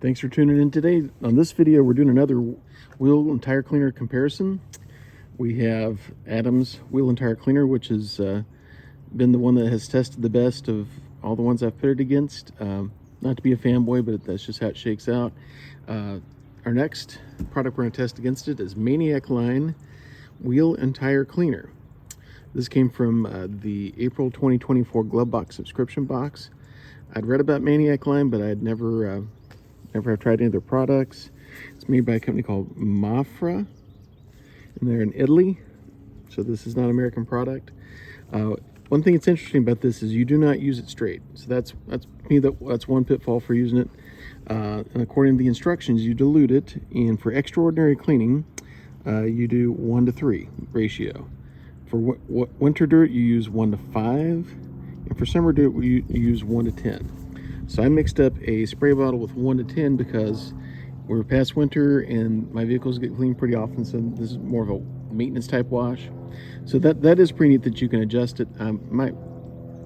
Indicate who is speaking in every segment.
Speaker 1: Thanks for tuning in today. On this video, we're doing another wheel and tire cleaner comparison. We have Adam's Wheel and Tire Cleaner, which has been the one that has tested the best of all the ones I've put it against. Not to be a fanboy, but that's just how it shakes out. Our next product we're going to test against it is Maniac Line Wheel and Tire Cleaner. This came from the April 2024 glovebox subscription box. I'd read about Maniac Line, but I'd never have tried any of their products. It's made by a company called Mafra, and they're in Italy, so this is not an American product. One thing that's interesting about this is you do not use it straight. So that's one pitfall for using it. And according to the instructions, you dilute it, and for extraordinary cleaning, you do 1:3 ratio. For winter dirt, you use 1:5, and for summer dirt, you use 1:10. So I mixed up a spray bottle with 1:10 because we're past winter and my vehicles get cleaned pretty often, so this is more of a maintenance type wash. So that is pretty neat that you can adjust it. I might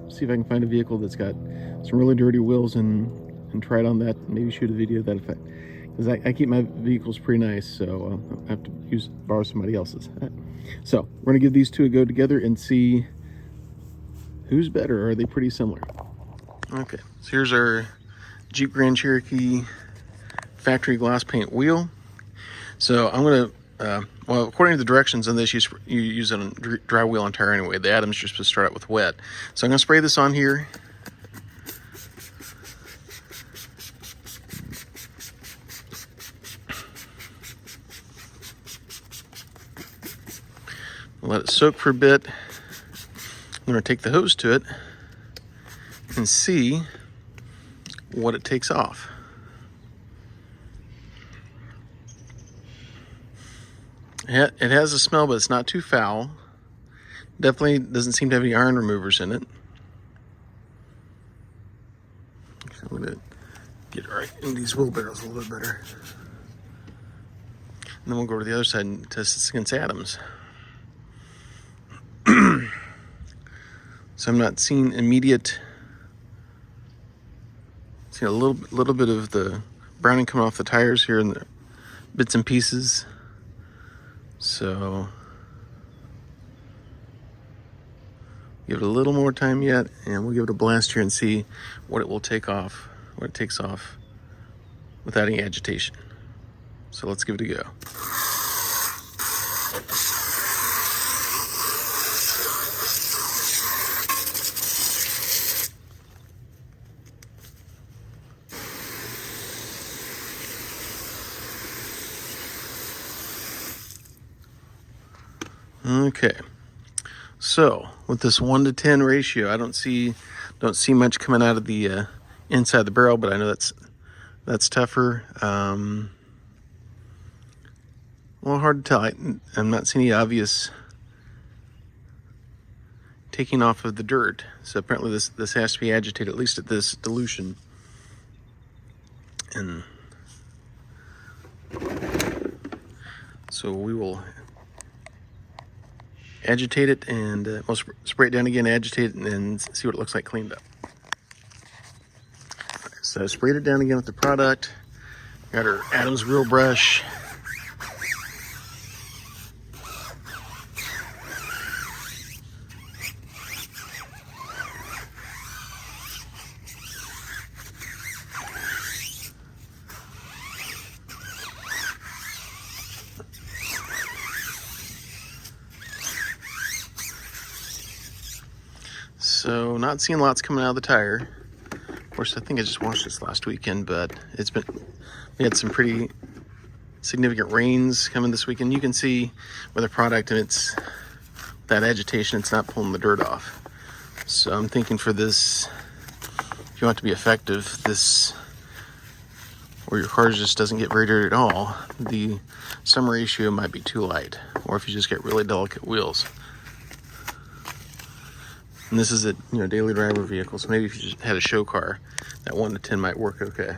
Speaker 1: see if I can find a vehicle that's got some really dirty wheels and try it on that, maybe shoot a video to that effect. Because I keep my vehicles pretty nice, so I have to borrow somebody else's. So we're gonna give these two a go together and see who's better. Are they pretty similar? Okay, so here's our Jeep Grand Cherokee factory gloss paint wheel. So I'm gonna, well, according to the directions on this, you use it on dry wheel and tire anyway. The Adams, you're supposed to start out with wet. So I'm gonna spray this on here. Let it soak for a bit. I'm gonna take the hose to it and see what it takes off. It has a smell, but it's not too foul. Definitely doesn't seem to have any iron removers in it. So I'm gonna get right in these wheel barrels a little bit better. And then we'll go to the other side and test this against Adams. So I'm not seeing immediate. See a little bit of the browning coming off the tires here in the bits and pieces. So give it a little more time yet, and we'll give it a blast here and see what it will take off, what it takes off without any agitation. So let's give it a go. Okay, so with this 1:10 ratio, I don't see much coming out of the inside the barrel, but I know that's tougher. Well, hard to tell. I'm not seeing any obvious taking off of the dirt. So apparently this has to be agitated, at least at this dilution. And so we will agitate it, and we'll spray it down again, agitate it, and see what it looks like cleaned up. Right, so I sprayed it down again with the product. Got our Adams wheel brush. So not seeing lots coming out of the tire. Of course, I think I just washed this last weekend, but we had some pretty significant rains coming this weekend. You can see with the product, and it's that agitation, it's not pulling the dirt off. So I'm thinking for this, if you want it to be effective, this, or your car just doesn't get very dirty at all, the summer ratio might be too light, or if you just get really delicate wheels. And this is a daily driver vehicle, so maybe if you just had a show car, that 1:10 might work okay.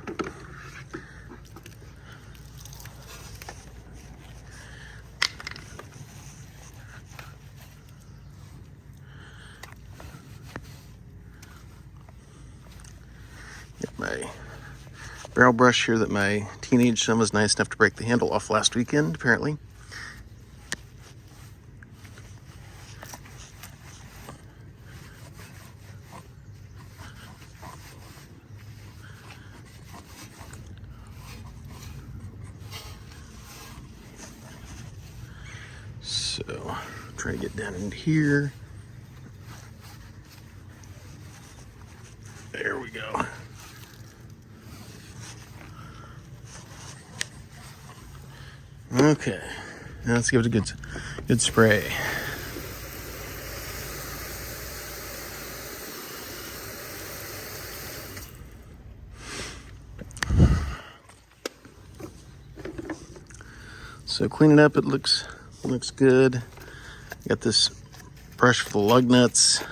Speaker 1: Get my barrel brush here that my teenage son was nice enough to break the handle off last weekend, apparently. So, try to get down into here. There we go. Okay, now let's give it a good spray. So clean it up. It looks good. Got this brush for the lug nuts.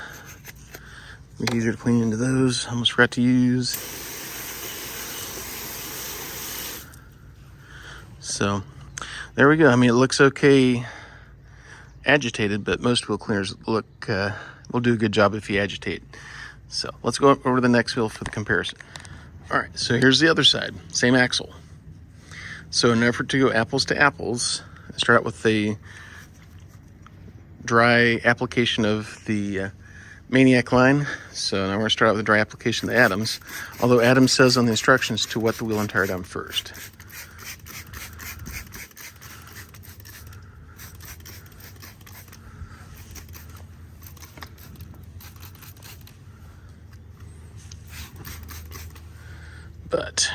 Speaker 1: Make it easier to clean into those. Almost forgot to use. So there we go. I mean, it looks okay agitated, but most wheel cleaners will do a good job if you agitate. So let's go over to the next wheel for the comparison. All right, so here's the other side, same axle. So in an effort to go apples to apples, I start out with the dry application of the Maniac Line. So now we're gonna start out with the dry application of the Adams, although Adams says on the instructions to wet the wheel and tire down first. But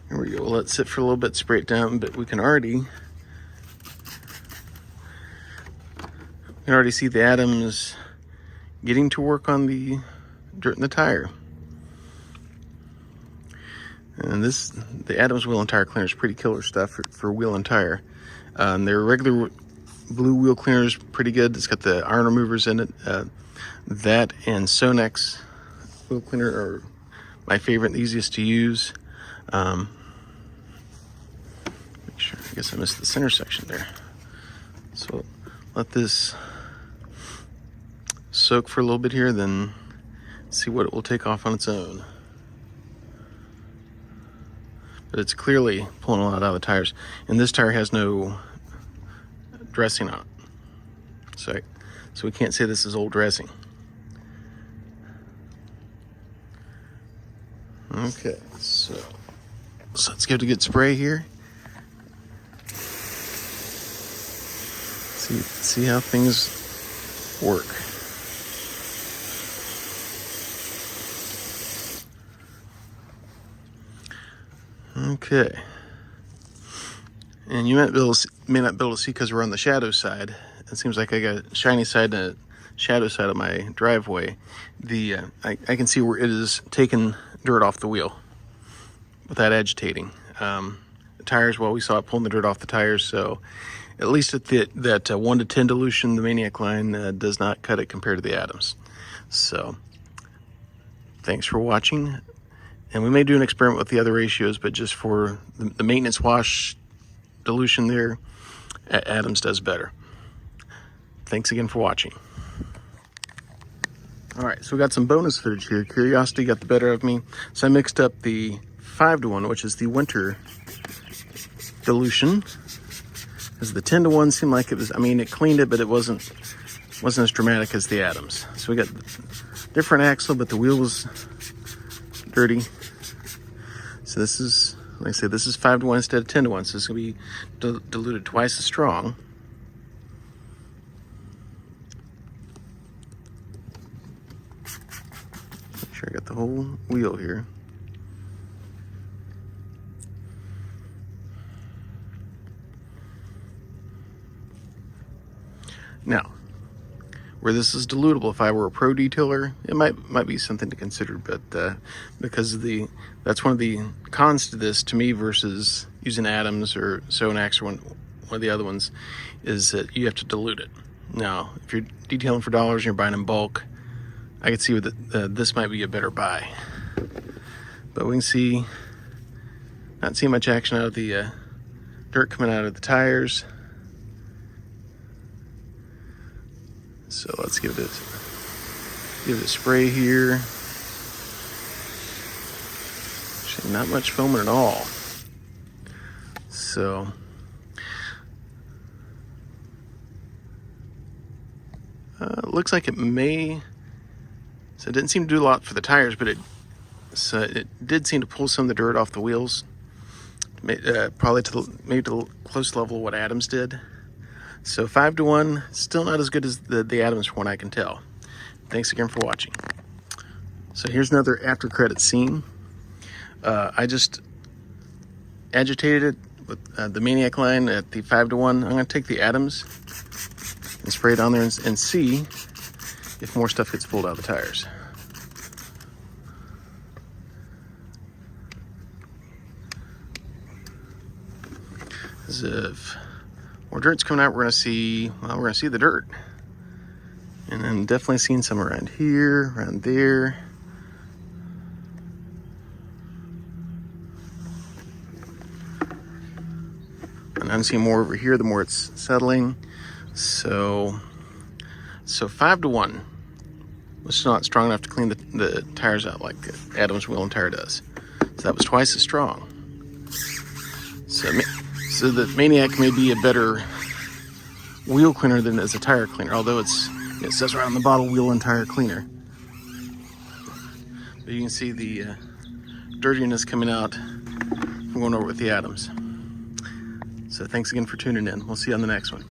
Speaker 1: here we go. We'll let it sit for a little bit, spray it down, but we can already see the Adams getting to work on the dirt in the tire. And the Adams wheel and tire cleaner is pretty killer stuff for wheel and tire. Their regular blue wheel cleaner is pretty good. It's got the iron removers in it. That and Sonex wheel cleaner are my favorite, the easiest to use. Make sure, I guess I missed the center section there. So let this soak for a little bit here, then see what it will take off on its own. But it's clearly pulling a lot out of the tires. And this tire has no dressing on it. So we can't say this is old dressing. Okay, so let's give it a good spray here. See how things work. Okay, and you may not be able to see because we're on the shadow side. It seems like I got a shiny side and a shadow side of my driveway. I can see where it is taking dirt off the wheel without agitating. The tires, well, we saw it pulling the dirt off the tires, so at least at that 1 to 10 dilution, the Maniac Line does not cut it compared to the Adams. So thanks for watching. And we may do an experiment with the other ratios, but just for the maintenance wash dilution there, Adams does better. Thanks again for watching. All right, so we got some bonus footage here. Curiosity got the better of me. So I mixed up the 5-to-1, which is the winter dilution. Because the 10-to-1 seemed like it was, I mean, it cleaned it, but it wasn't as dramatic as the Adams. So we got different axle, but the wheel was dirty. So this is, like I said, this is 5-to-1 instead of 10-to-1. So it's gonna be diluted twice as strong. Make sure I got the whole wheel here. Now, where this is dilutable, if I were a pro detailer, it might be something to consider, but because of that's one of the cons to this, to me, versus using Adams or Sonex or one of the other ones, is that you have to dilute it. Now, if you're detailing for dollars and you're buying in bulk, I could see this might be a better buy. But we can see, not seeing much action out of the dirt coming out of the tires. So let's give it a spray here. Actually, not much foaming at all. So looks like it may. So it didn't seem to do a lot for the tires, but it did seem to pull some of the dirt off the wheels. Probably maybe to the close level of what Adams did. So 5-1, still not as good as the Adams from what I can tell. Thanks again for watching. So here's another after credit scene. I just agitated it with the Maniac Line at the 5-1. I'm going to take the Adams and spray it on there and see if more stuff gets pulled out of the tires. As if more dirt's coming out, we're going to see the dirt. And then definitely seeing some around here, around there. And I'm seeing more over here the more it's settling. So 5-1. It's not strong enough to clean the tires out like Adams Wheel and Tyre does. So that was twice as strong. So the Maniac may be a better wheel cleaner than as a tire cleaner, although it says right on the bottle, wheel and tire cleaner. But you can see the dirtiness coming out from going over with the Adams. So thanks again for tuning in. We'll see you on the next one.